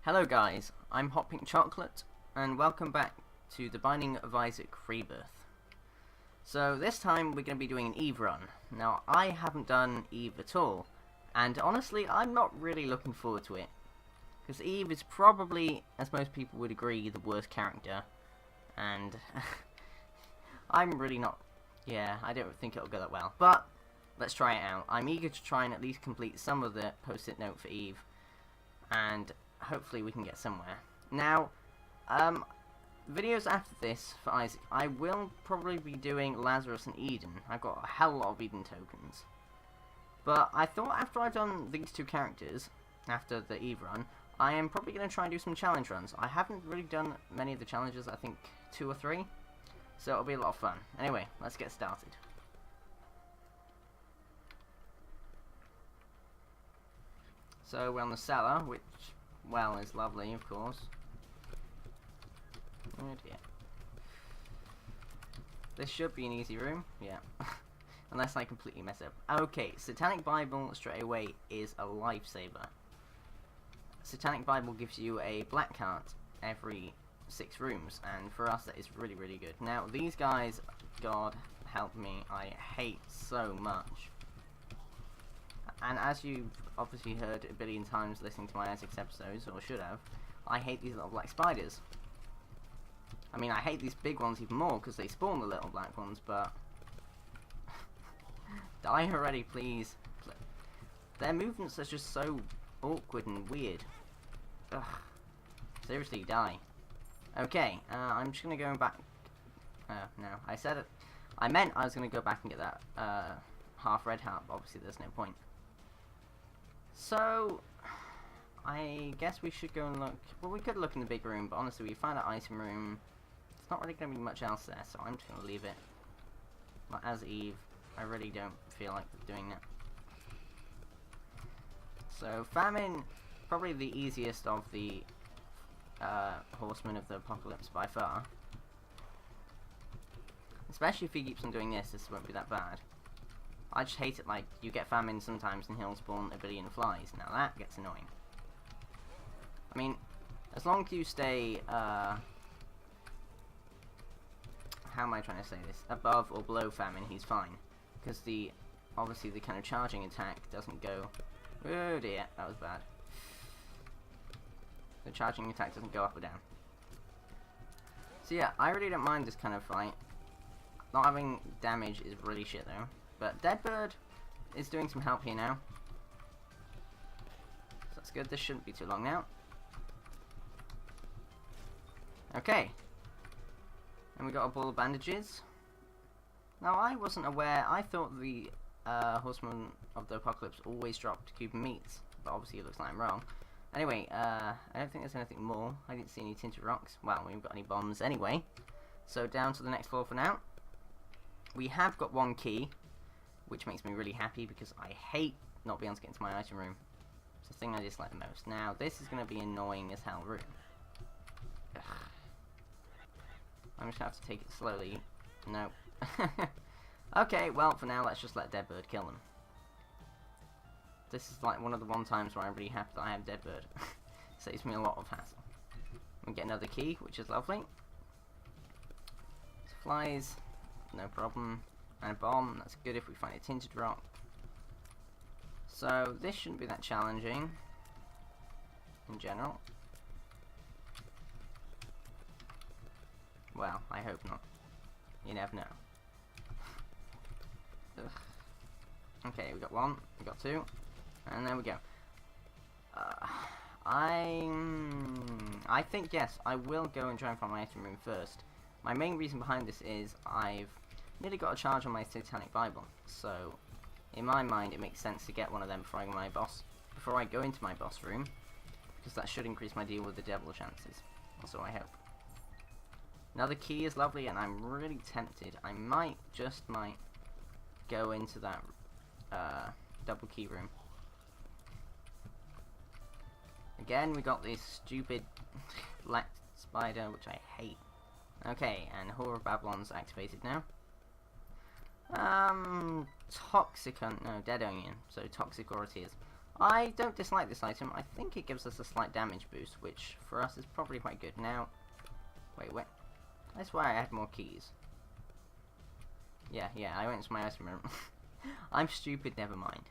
Hello guys, I'm Hot Pink Chocolate, and welcome back to The Binding of Isaac Rebirth. So this time we're going to be doing an Eve run. Now I haven't done Eve at all, and honestly I'm not really looking forward to it. Because Eve is probably, as most people would agree, the worst character, and I'm really not, I don't think it'll go that well. But let's try it out. I'm eager to try and at least complete some of the post-it note for Eve, and hopefully we can get somewhere. Now, videos after this for Isaac, I will probably be doing Lazarus and Eden. I've got a hell lot of Eden tokens. But I thought after I've done these two characters, after the Eve run, I am probably going to try and do some challenge runs. I haven't really done many of the challenges, I think 2 or 3. So it'll be a lot of fun. Anyway, let's get started. So we're on the cellar, which, well, is lovely, of course. Oh dear. This should be an easy room, yeah. Unless I completely mess up. Okay, Satanic Bible straight away is a lifesaver. Satanic Bible gives you a black card every 6 rooms, and for us that is really, really good. Now, these guys, God help me, I hate so much. And as you've obviously heard a billion times listening to my Isaac's episodes, or should have, I hate these little black spiders. I mean, I hate these big ones even more, because they spawn the little black ones, but... Die already, please. Their movements are just so awkward and weird. Ugh. Seriously, die. Okay, I'm just gonna go back... no, I said it. I meant I was gonna go back and get that, half red heart, but obviously there's no point. So, I guess we should go and look. Well, we could look in the big room, but honestly, we found an item room. There's not really going to be much else there, so I'm just going to leave it. But as Eve, I really don't feel like doing that. So, Famine, probably the easiest of the Horsemen of the Apocalypse by far. Especially if he keeps on doing this won't be that bad. I just hate it, like, you get famine sometimes and he'll spawn a billion flies. Now that gets annoying. I mean, as long as you stay, how am I trying to say this? Above or below famine, he's fine. Because obviously the kind of charging attack doesn't go... Oh dear, that was bad. The charging attack doesn't go up or down. So yeah, I really don't mind this kind of fight. Not having damage is really shit though. But Deadbird is doing some help here now. So that's good. This shouldn't be too long now. Okay. And we got a ball of bandages. Now I wasn't aware. I thought the Horsemen of the Apocalypse always dropped Cuban meats. But obviously it looks like I'm wrong. Anyway, I don't think there's anything more. I didn't see any tinted rocks. Well, we haven't got any bombs anyway. So down to the next floor for now. We have got 1 key, which makes me really happy because I hate not being able to get into my item room. It's the thing I dislike the most. Now, this is going to be annoying as hell room. Ugh. I'm just going to have to take it slowly. No. Okay, well, for now, let's just let Deadbird kill them. This is like one of the times where I'm really happy that I have Deadbird. Saves me a lot of hassle. We get another key, which is lovely. Flies, no problem. And a bomb, that's good if we find a tinted rock. So, this shouldn't be that challenging, in general. Well, I hope not. You never know. Ugh. Okay, we got 1, we got 2, and there we go. I think, yes, I will go and try and find my item room first. My main reason behind this is I've nearly got a charge on my Satanic Bible, so in my mind it makes sense to get one of them before I go into my boss room, because that should increase my deal with the devil chances. Also, I hope. Another key is lovely, and I'm really tempted. I might go into that double key room. Again, we got this stupid black spider, which I hate. Okay, and Whore of Babylon's activated now. Toxic, no, Dead Onion, so Toxic or Tears. I don't dislike this item. I think it gives us a slight damage boost, which for us is probably quite good. Now, wait. That's why I had more keys. Yeah, I went into my item room. I'm stupid, never mind.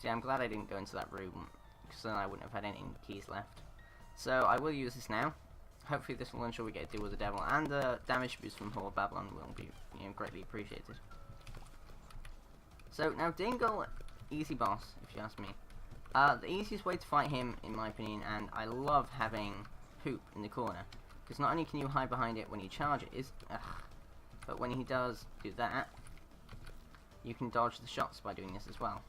See, I'm glad I didn't go into that room, because then I wouldn't have had any keys left. So, I will use this now. Hopefully this will ensure we get a deal with the devil, and the damage boost from Hall of Babylon will be, greatly appreciated. So, now Dingle, easy boss, if you ask me. The easiest way to fight him, in my opinion, and I love having Poop in the corner, because not only can you hide behind it when he charges, but when he does do that, you can dodge the shots by doing this as well.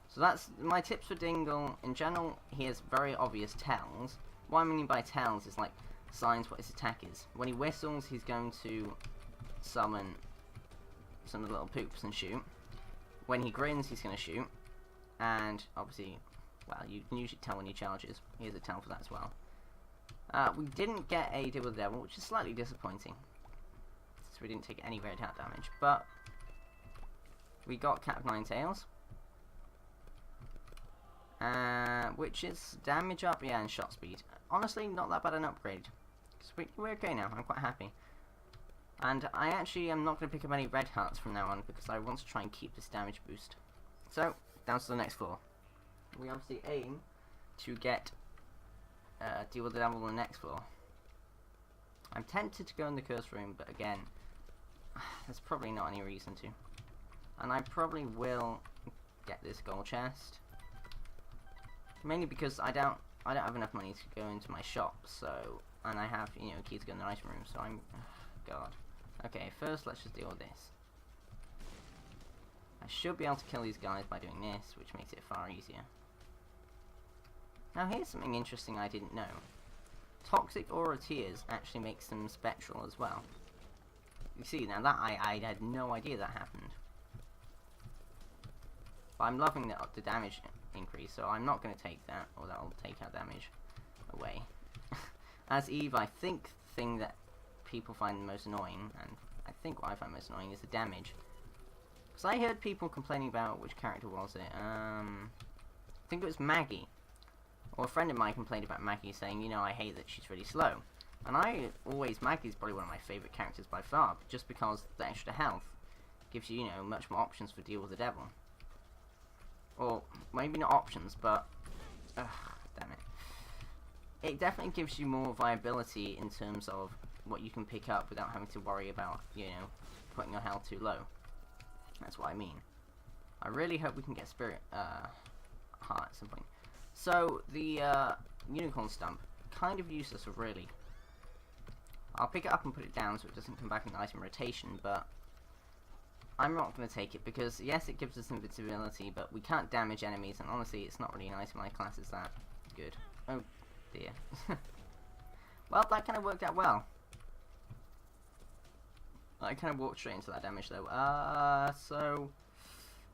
So that's my tips for Dingle. In general, he has very obvious tells. What I mean by tells is like signs what his attack is. When he whistles, he's going to summon some little poops and shoot. When he grins, he's going to shoot. And obviously, well, you can usually tell when he charges. Here's a tell for that as well. We didn't get a deal with the devil, which is slightly disappointing, so we didn't take any red hat damage. But we got Cat of Nine Tails, which is damage up, yeah, and shot speed. Honestly, not that bad an upgrade. So we're okay now. I'm quite happy. And I actually am not going to pick up any red hearts from now on, because I want to try and keep this damage boost. So, down to the next floor. We obviously aim to get deal with the devil on the next floor. I'm tempted to go in the curse room, but again, there's probably not any reason to. And I probably will get this gold chest, mainly because I don't have enough money to go into my shop. So, and I have keys to go in the item room. So I'm, God. Okay, first let's just deal with this. I should be able to kill these guys by doing this, which makes it far easier. Now here's something interesting I didn't know. Toxic Aura Tears actually makes them spectral as well. You see, now that I had no idea that happened. But I'm loving the damage increase, so I'm not going to take that, or that'll take our damage away. As Eve, I think the thing that people find the most annoying, and I think what I find most annoying, is the damage. Because I heard people complaining about, which character was it? I think it was Maggie. Or a friend of mine complained about Maggie, saying, I hate that she's really slow. And Maggie's probably one of my favourite characters by far, just because the extra health gives you, much more options for deal with the devil. Or, maybe not options, but, damn it. It definitely gives you more viability in terms of what you can pick up without having to worry about, putting your health too low. That's what I mean. I really hope we can get Spirit Heart at some point. So, the Unicorn Stump, kind of useless, really. I'll pick it up and put it down so it doesn't come back in the item rotation, but I'm not going to take it because, yes, it gives us invincibility, but we can't damage enemies, and honestly, it's not really an item my class is that good. Oh, dear. Well, that kind of worked out well. I kind of walked straight into that damage, though. So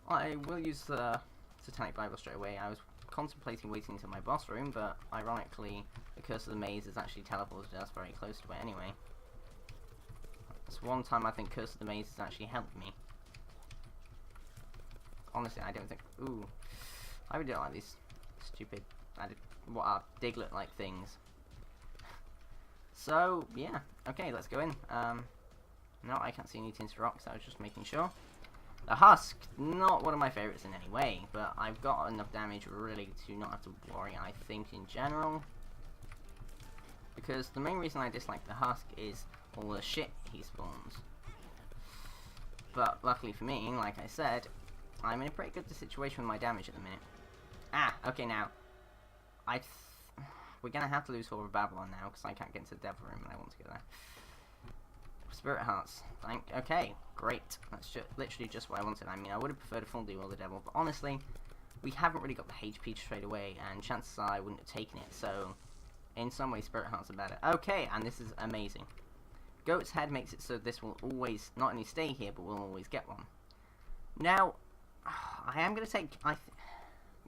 I will use the Satanic Bible straight away. I was contemplating waiting until my boss room, but ironically, the Curse of the Maze has actually teleported us very close to it anyway. That's one time I think Curse of the Maze has actually helped me. Honestly, I don't think... Ooh. I really don't like these stupid... what are Diglett-like things. So, yeah. Okay, let's go in. No, I can't see any tinted rocks, I was just making sure. The Husk, not one of my favourites in any way, but I've got enough damage really to not have to worry, I think, in general. Because the main reason I dislike the Husk is all the shit he spawns. But luckily for me, like I said, I'm in a pretty good situation with my damage at the minute. Okay, now, we're going to have to lose Hall of Babylon now, because I can't get into the Devil Room and I want to go there. Spirit Hearts. Okay, great. That's literally just what I wanted. I mean, I would have preferred a full deal with the devil, but honestly, we haven't really got the HP straight away, and chances are I wouldn't have taken it, so in some ways Spirit Hearts are better. Okay, and this is amazing. Goat's Head makes it so this will always not only stay here, but we'll always get one. Now, I am going to take...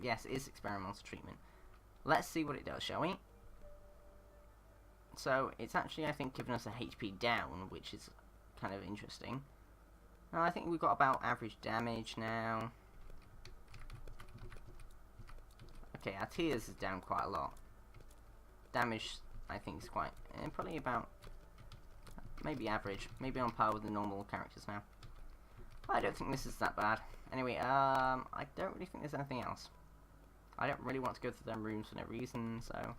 yes, it is experimental treatment. Let's see what it does, shall we? So, it's actually, I think, given us a HP down, which is kind of interesting. Now, I think we've got about average damage now. Okay, our tears is down quite a lot. Damage, I think, is quite... probably about... maybe average. Maybe on par with the normal characters now. I don't think this is that bad. Anyway, I don't really think there's anything else. I don't really want to go through them rooms for no reason, so...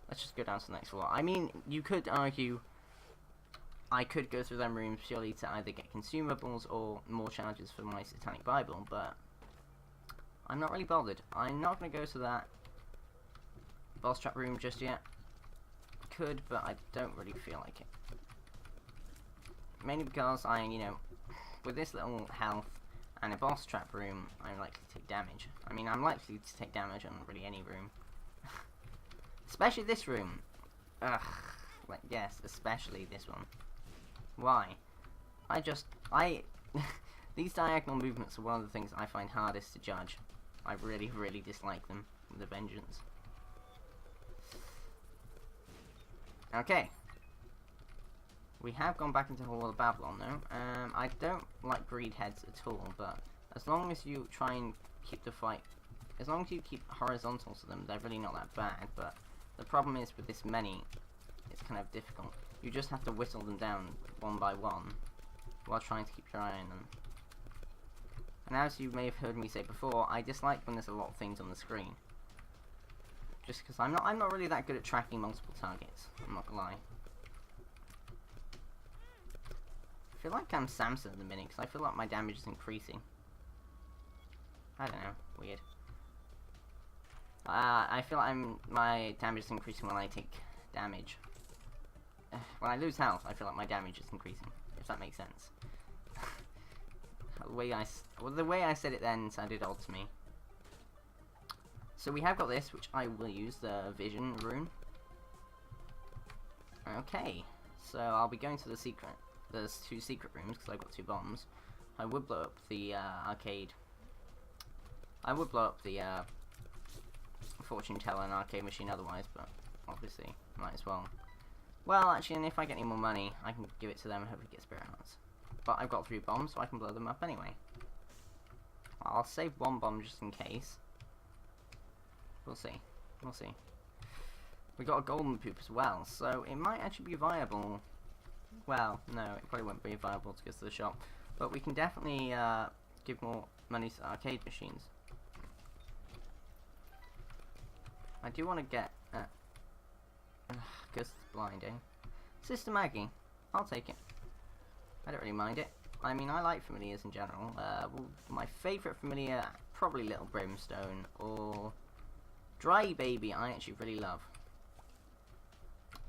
let's just go down to the next floor. I mean, you could argue... I could go through them rooms purely to either get consumables or more charges for my Satanic Bible, but... I'm not really bothered. I'm not going to go to that boss trap room just yet. Could, but I don't really feel like it. Mainly because you know, with this little health and a boss trap room, I'm likely to take damage. I mean, I'm likely to take damage on really any room. Especially this room. Ugh. Like, yes, especially this one. Why? These diagonal movements are one of the things I find hardest to judge. I really, really dislike them with a vengeance. Okay. We have gone back into Hall of Babylon, though. I don't like greed heads at all, but as long as you try and keep the fight... as long as you keep horizontal to them, they're really not that bad, but the problem is with this many, it's kind of difficult. You just have to whittle them down one by one, while trying to keep your eye on them. And as you may have heard me say before, I dislike when there's a lot of things on the screen. Just because I'm not really that good at tracking multiple targets, I'm not gonna lie. I feel like I'm Samson at the minute, because I feel like my damage is increasing. I don't know, weird. I feel like my damage is increasing when I take damage. When I lose health, I feel like my damage is increasing, if that makes sense. The way I said it then sounded odd to me. So we have got this, which I will use, the vision rune. Okay, so I'll be going to the secret. There's 2 secret rooms, because I've got 2 bombs. I would blow up the arcade. I would blow up the fortune teller and arcade machine otherwise, but obviously, might as well. Well, actually, and if I get any more money, I can give it to them and hopefully get spirit hearts. But I've got 3 bombs, so I can blow them up anyway. I'll save 1 bomb just in case. We'll see. We'll see. We got a golden poop as well, so it might actually be viable. Well, no, it probably won't be viable to go to the shop. But we can definitely give more money to arcade machines. I do want to get... Ghost is blind, eh? Sister Maggie. I'll take it. I don't really mind it. I mean, I like familiars in general. Well, my favourite familiar, probably Little Brimstone, or Dry Baby, I actually really love.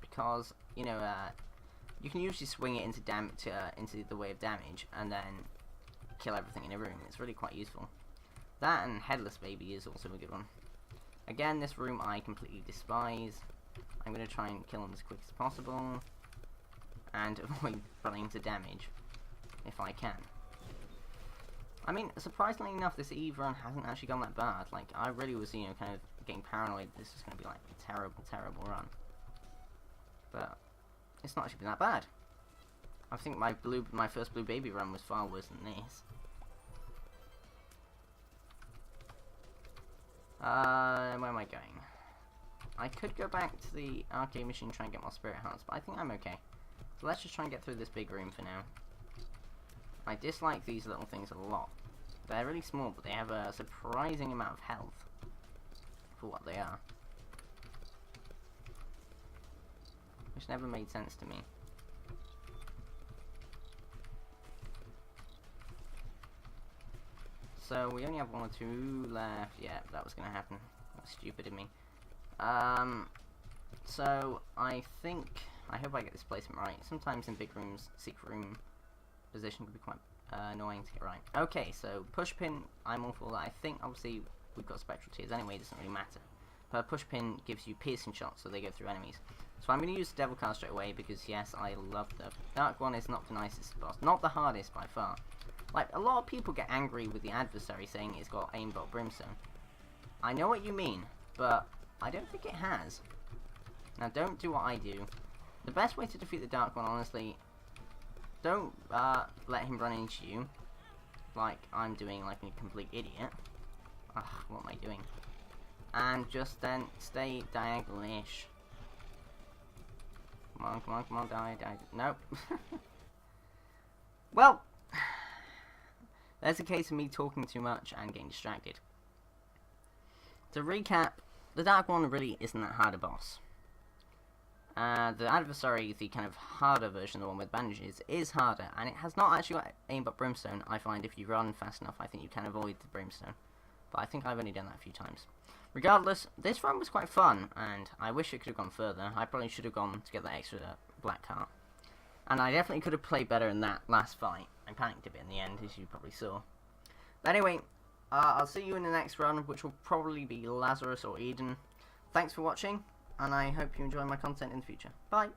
Because, you know, you can usually swing it into the way of damage, and then kill everything in a room. It's really quite useful. That and Headless Baby is also a good one. Again, this room I completely despise. I'm going to try and kill him as quick as possible, and avoid running into damage, if I can. I mean, surprisingly enough, this Eve run hasn't actually gone that bad. Like, I really was, you know, kind of getting paranoid this was going to be, like, a terrible, terrible run. But it's not actually been that bad. I think my first Blue Baby run was far worse than this. Where am I going? I could go back to the arcade machine and try and get more spirit hearts, but I think I'm okay. So let's just try and get through this big room for now. I dislike these little things a lot. They're really small, but they have a surprising amount of health for what they are. Which never made sense to me. So we only have 1 or 2 left. Yeah, that was going to happen. That's stupid of me. So I think, I hope I get this placement right. Sometimes in big rooms, secret room position can be quite annoying to get right. Okay, so push pin, I'm all for that. I think obviously we've got spectral tears anyway, it doesn't really matter. But push pin gives you piercing shots, so they go through enemies. So I'm going to use the devil card straight away because yes, I love the dark one. Is not the nicest boss, not the hardest by far. Like, a lot of people get angry with the adversary saying it's got aimbot brimstone. I know what you mean, but I don't think it has. Now, don't do what I do. The best way to defeat the Dark One, honestly, don't let him run into you, like I'm doing, like a complete idiot. Ugh, what am I doing? and just then stay diagonal-ish. Come on, come on, come on, die. Nope. Well, there's a case of me talking too much and getting distracted. To recap, the Dark One really isn't that hard a boss. The adversary, the kind of harder version, the one with bandages, is harder, and it has not actually got aimbot brimstone. I find if you run fast enough, I think you can avoid the brimstone. But I think I've only done that a few times. Regardless, this run was quite fun, and I wish it could have gone further. I probably should have gone to get that extra black heart. And I definitely could have played better in that last fight. I panicked a bit in the end, as you probably saw. But anyway, I'll see you in the next run, which will probably be Lazarus or Eden. Thanks for watching, and I hope you enjoy my content in the future. Bye!